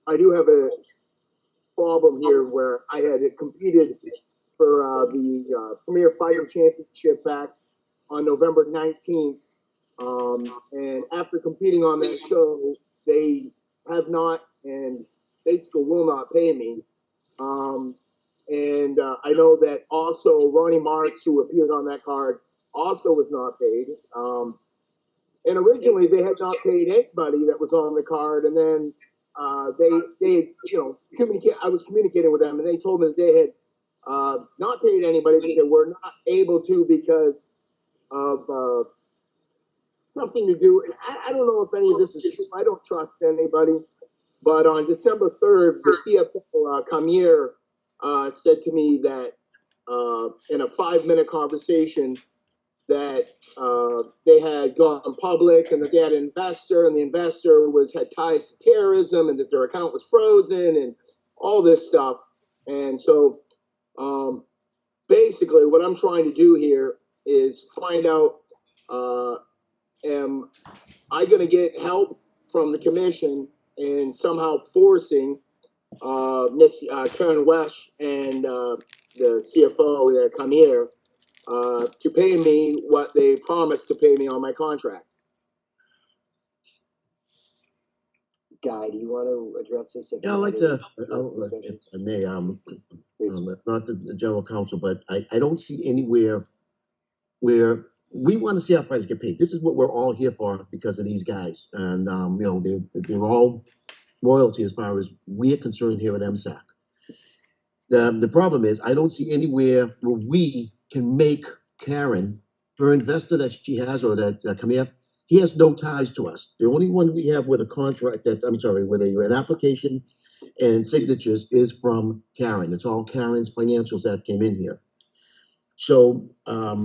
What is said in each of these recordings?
I do have a problem here where I had competed for the Premier Fighting Championship back on November 19th. And after competing on that show, they have not and basically will not pay me. And I know that also Ronnie Marks, who appeared on that card, also was not paid. And originally they had not paid anybody that was on the card, and then they I was communicating with them, and they told me that they had not paid anybody, that they were not able to because of something to do. And I don't know if any of this is true. I don't trust anybody. But on December 3rd, the CFO, Kamir, said to me that in a 5-minute conversation that they had gone public and that they had an investor, and the investor had ties to terrorism, and that their account was frozen and all this stuff. And so basically what I'm trying to do here is find out, am I going to get help from the commission in somehow forcing Miss Karen Wesh and the CFO that come here to pay me what they promised to pay me on my contract. Guy, do you want to address this? Yeah, I'd like to, if I may, not the general counsel, but I don't see anywhere where we want to see our fighters get paid. This is what we're all here for because of these guys. And, they're all royalty as far as we're concerned here at MSAC. The problem is I don't see anywhere where we can make Karen, her investor that she has or that Kamir, he has no ties to us. The only one we have with a contract with an application and signatures is from Karen. It's all Karen's financials that came in here. So I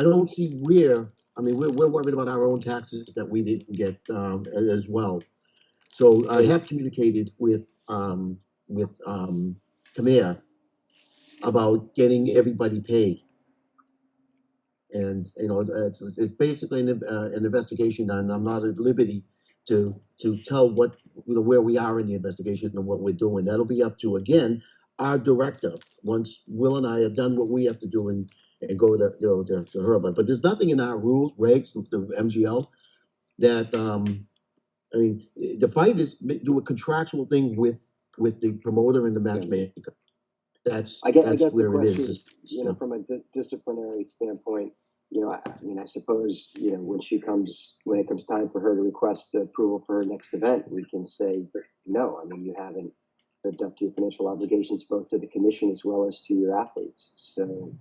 don't see where, we're worried about our own taxes that we didn't get as well. So I have communicated with Kamir about getting everybody paid. And it's basically an investigation, and I'm not at liberty to tell what where we are in the investigation and what we're doing. That'll be up to again our director once Will and I have done what we have to do and go to her. But there's nothing in our rules, regs, the MGL that the fighters do a contractual thing with the promoter and the matchmaker. That's where it is. From a disciplinary standpoint, I suppose, when it comes time for her to request approval for her next event, we can say, no, you haven't lived up to your financial obligations, both to the commission as well as to your athletes. So,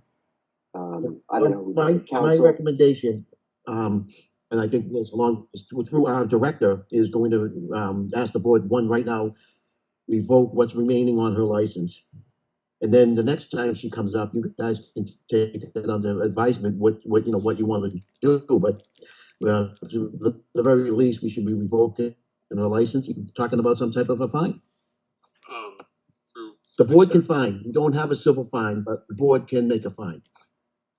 I don't know. My recommendation, and I think goes along through our director, is going to ask the board, one, right now, revoke what's remaining on her license. And then the next time she comes up, you guys can take that under advisement what you want to do. But at the very least, we should be revoking her license, talking about some type of a fine. The board can fine. We don't have a civil fine, but the board can make a fine.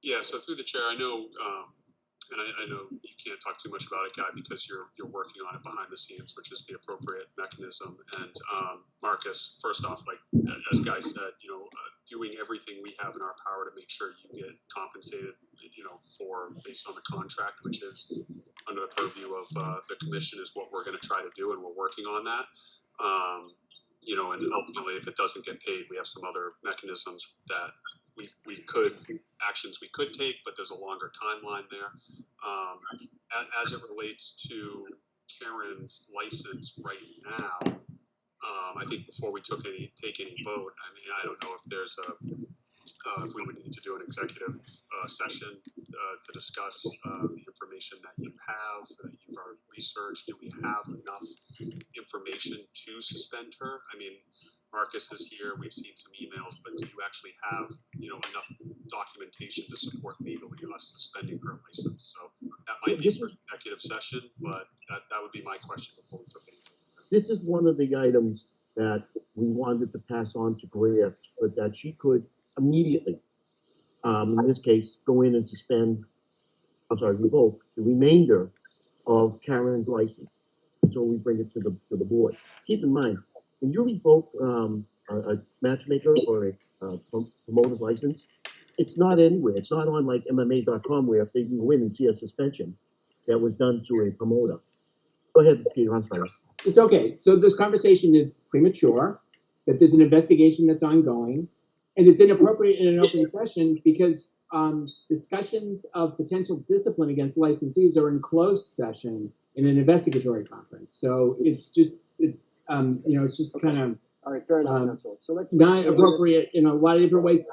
Yeah. So through the chair, I know, and I know you can't talk too much about it, Guy, because you're working on it behind the scenes, which is the appropriate mechanism. And Marcus, first off, as Guy said, doing everything we have in our power to make sure you get compensated, based on the contract, which is under the purview of the commission, is what we're going to try to do, and we're working on that. And ultimately, if it doesn't get paid, we have some other mechanisms that actions we could take, but there's a longer timeline there. As it relates to Karen's license right now, I think before we take any vote, I don't know if there's if we would need to do an executive session to discuss the information that you have, that you've already researched. Do we have enough information to suspend her? Marcus is here. We've seen some emails, but do you actually have, enough documentation to support legally us suspending her license? So that might be for executive session, but that would be my question before we took any. This is one of the items that we wanted to pass on to Greer, but that she could immediately, in this case, go in and revoke the remainder of Karen's license. until we bring it to the board. Keep in mind, when you revoke a matchmaker or a promoter's license, it's not anywhere. It's not on like MMA.com where if they can go in and see a suspension that was done to a promoter. Go ahead, Peter. I'm sorry. It's okay. So this conversation is premature, that there's an investigation that's ongoing, and it's inappropriate in an open session because discussions of potential discipline against licensees are in closed session in an investigatory conference. So it's just, it's just kind of All right, fair enough, Council. So let's not appropriate in a lot of different ways.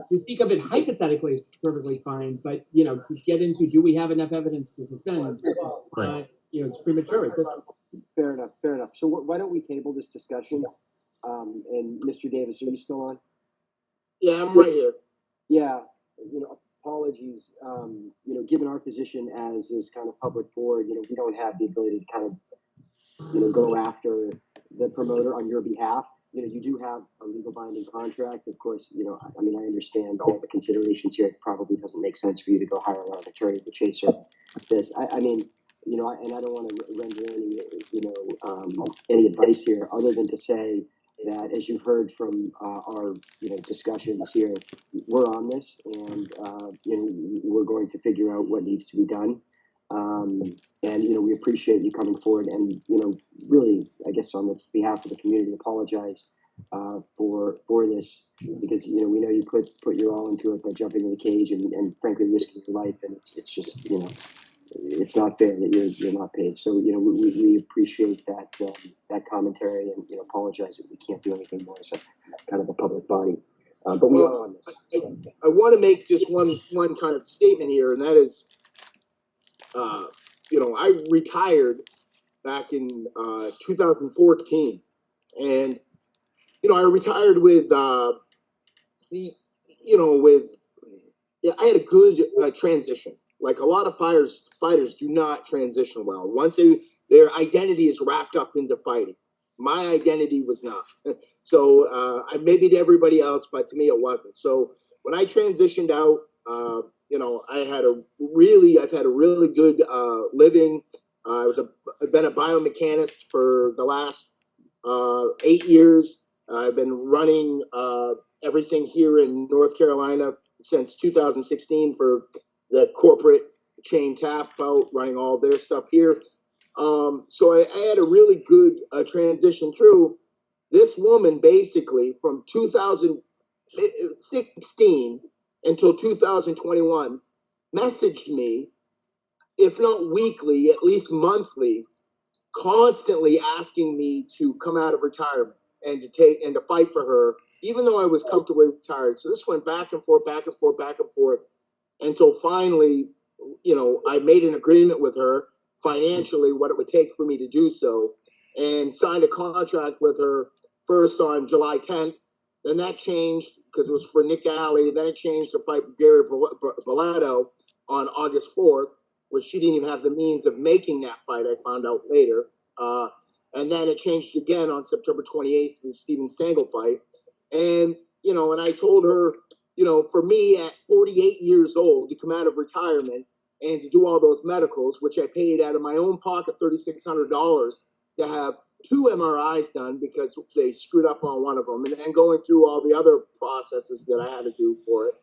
To speak of it hypothetically is perfectly fine, but, to get into, do we have enough evidence to suspend? Right. It's premature at this point. Fair enough, fair enough. So why don't we table this discussion? And Mr. Davis, are you still on? Yeah, I'm right here. Yeah, apologies. Given our position as is kind of public board, we don't have the ability to kind of, go after the promoter on your behalf. You do have a legal binding contract. Of course, I understand all the considerations here. It probably doesn't make sense for you to go hire an attorney to chase this. And I don't want to render any advice here other than to say that, as you've heard from our discussions here, we're on this, and we're going to figure out what needs to be done. And we appreciate you coming forward, and really, I guess on behalf of the community, apologize for this, because we know you put your all into it by jumping in the cage and frankly risking your life, and it's just it's not fair that you're not paid. So we appreciate that commentary, and apologize that we can't do anything more as a kind of a public body. But we are on this. I want to make just one kind of statement here, and that is, I retired back in 2014, and I retired with I had a good transition. Like a lot of fighters do not transition well. Once their identity is wrapped up into fighting. My identity was not. So maybe to everybody else, but to me it wasn't. So when I transitioned out, I've had a really good living. I've been a biomechanist for the last 8 years. I've been running everything here in North Carolina since 2016 for the corporate chain Tap Out, running all their stuff here. So I had a really good transition through. This woman basically from 2016 until 2021 messaged me, if not weekly, at least monthly, constantly asking me to come out of retirement and to fight for her, even though I was comfortably retired. So this went back and forth, until finally, I made an agreement with her financially what it would take for me to do so, and signed a contract with her first on July 10th. Then that changed because it was for Nick Alley. Then it changed to fight Gary Boletto on August 4th, which she didn't even have the means of making that fight, I found out later. And then it changed again on September 28th, the Steven Stangl fight. And, and I told her, for me at 48 years old to come out of retirement and to do all those medicals, which I paid out of my own pocket, $3,600 to have 2 MRIs done because they screwed up on one of them, and then going through all the other processes that I had to do for it.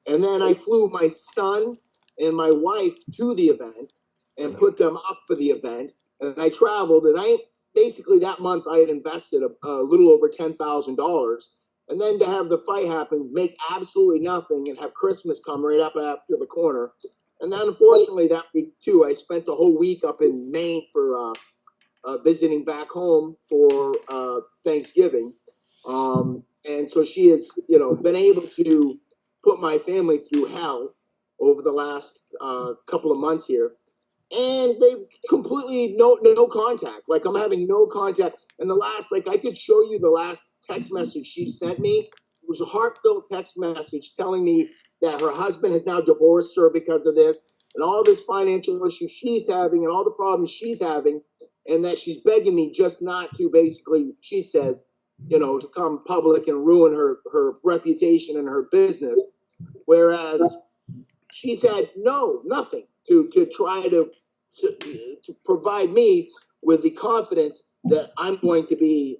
And then I flew my son and my wife to the event and put them up for the event. And I traveled, and basically that month I had invested a little over $10,000. And then to have the fight happen, make absolutely nothing, and have Christmas come right up after the corner. And then unfortunately that week too, I spent the whole week up in Maine for visiting back home for Thanksgiving. And so she has, been able to put my family through hell over the last couple of months here. And they've completely no contact. Like I'm having no contact. And the last, I could show you the last text message she sent me. It was a heartfelt text message telling me that her husband has now divorced her because of this, and all this financial issue she's having and all the problems she's having, and that she's begging me just not to, basically, she says, to come public and ruin her reputation and her business. Whereas she's had nothing to try to provide me with the confidence that I'm going to be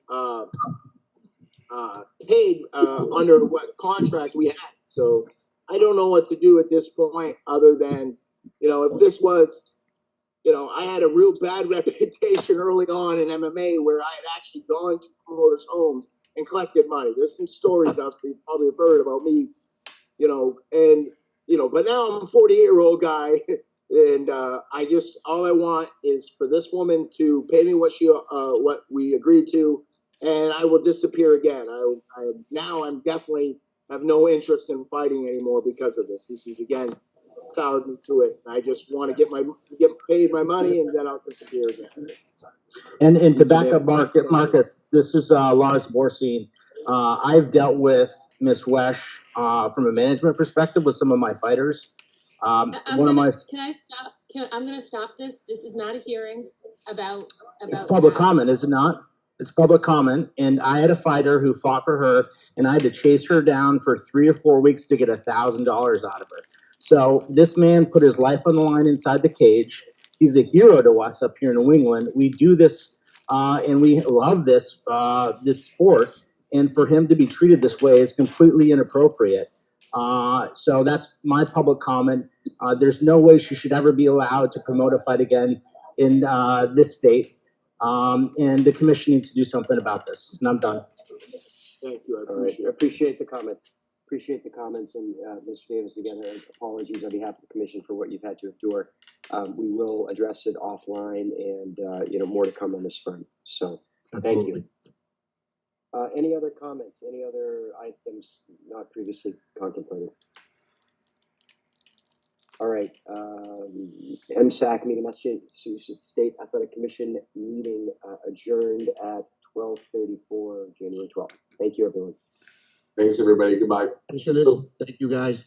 paid under what contract we had. So I don't know what to do at this point other than, if this was, I had a real bad reputation early on in MMA where I had actually gone to promoters' homes and collected money. There's some stories out there you probably have heard about me, but now I'm a 48-year-old guy. And all I want is for this woman to pay me what we agreed to, and I will disappear again. I'm definitely have no interest in fighting anymore because of this. This is again soured me to it. I just want to get paid my money, and then I'll disappear again. And to back up Marcus, this is Lars Borstein. I've dealt with Miss Wesh from a management perspective with some of my fighters. Can I stop? I'm going to stop this. This is not a hearing about. It's public comment, is it not? It's public comment. And I had a fighter who fought for her, and I had to chase her down for 3 or 4 weeks to get $1,000 out of her. So this man put his life on the line inside the cage. He's a hero to us up here in New England. We do this, and we love this sport. And for him to be treated this way is completely inappropriate. So that's my public comment. There's no way she should ever be allowed to promote a fight again in this state. And the commission needs to do something about this. And I'm done. Thank you. I All right, appreciate it. appreciate the comment. Appreciate the comments, and Mr. Davis, again, apologies on behalf of the commission for what you've had to endure. We will address it offline, and more to come on this front. So, thank you. Any other comments? Any other items not previously contemplated? All right. MSAC meeting, Massachusetts State Athletic Commission meeting adjourned at 12:34, January 12th. Thank you, everyone. Thanks, everybody. Goodbye. Commissioners, thank you guys.